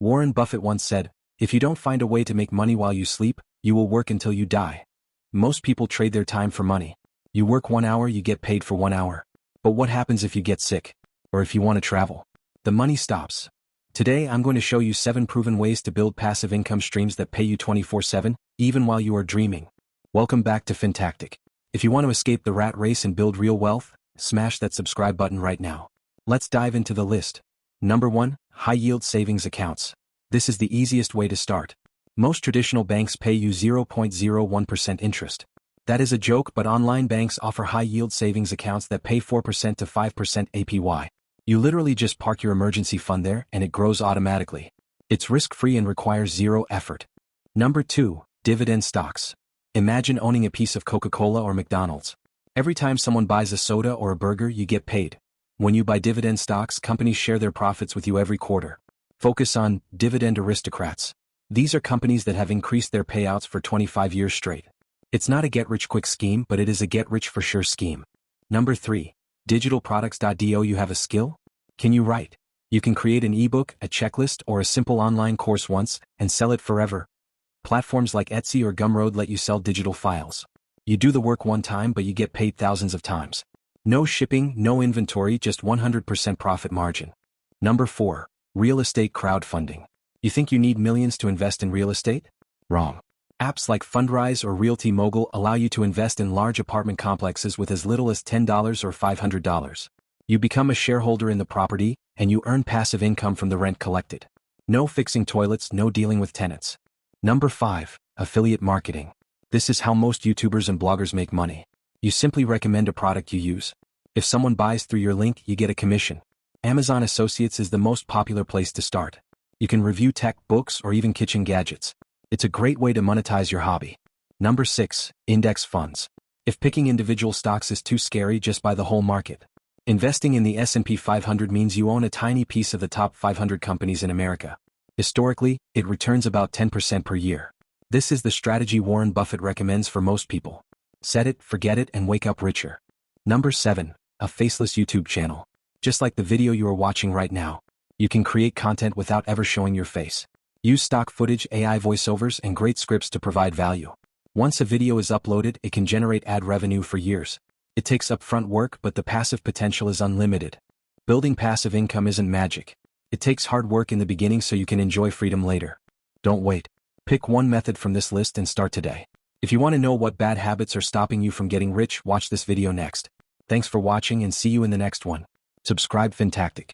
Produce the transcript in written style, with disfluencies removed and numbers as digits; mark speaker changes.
Speaker 1: Warren Buffett once said, "If you don't find a way to make money while you sleep, you will work until you die." Most people trade their time for money. You work 1 hour, you get paid for 1 hour. But what happens if you get sick? Or if you want to travel? The money stops. Today I'm going to show you 7 proven ways to build passive income streams that pay you 24/7, even while you are dreaming. Welcome back to FinTactic. If you want to escape the rat race and build real wealth, smash that subscribe button right now. Let's dive into the list. Number 1, high-yield savings accounts. This is the easiest way to start. Most traditional banks pay you 0.01% interest. That is a joke, but online banks offer high-yield savings accounts that pay 4% to 5% APY. You literally just park your emergency fund there and it grows automatically. It's risk-free and requires zero effort. Number 2, dividend stocks. Imagine owning a piece of Coca-Cola or McDonald's. Every time someone buys a soda or a burger, you get paid. When you buy dividend stocks, companies share their profits with you every quarter. Focus on dividend aristocrats. These are companies that have increased their payouts for 25 years straight. It's not a get-rich-quick scheme, but it is a get-rich-for-sure scheme. Number 3, digital products.do. You have a skill? Can you write? You can create an ebook, a checklist, or a simple online course once, and sell it forever. Platforms like Etsy or Gumroad let you sell digital files. You do the work one time, but you get paid thousands of times. No shipping, no inventory, just 100% profit margin. Number 4, real estate crowdfunding. You think you need millions to invest in real estate? Wrong. Apps like Fundrise or Realty Mogul allow you to invest in large apartment complexes with as little as $10 or $500. You become a shareholder in the property, and you earn passive income from the rent collected. No fixing toilets, no dealing with tenants. Number 5, affiliate marketing. This is how most YouTubers and bloggers make money. You simply recommend a product you use. If someone buys through your link, you get a commission. Amazon Associates is the most popular place to start. You can review tech, books, or even kitchen gadgets. It's a great way to monetize your hobby. Number 6, index funds. If picking individual stocks is too scary, just buy the whole market. Investing in the S&P 500 means you own a tiny piece of the top 500 companies in America. Historically, it returns about 10% per year. This is the strategy Warren Buffett recommends for most people. Set it, forget it, and wake up richer. Number 7, a faceless YouTube channel. Just like the video you are watching right now, you can create content without ever showing your face. Use stock footage, AI voiceovers, and great scripts to provide value. Once a video is uploaded, it can generate ad revenue for years. It takes upfront work, but the passive potential is unlimited. Building passive income isn't magic. It takes hard work in the beginning so you can enjoy freedom later. Don't wait. Pick one method from this list and start today. If you want to know what bad habits are stopping you from getting rich, watch this video next. Thanks for watching and see you in the next one. Subscribe FinTactic.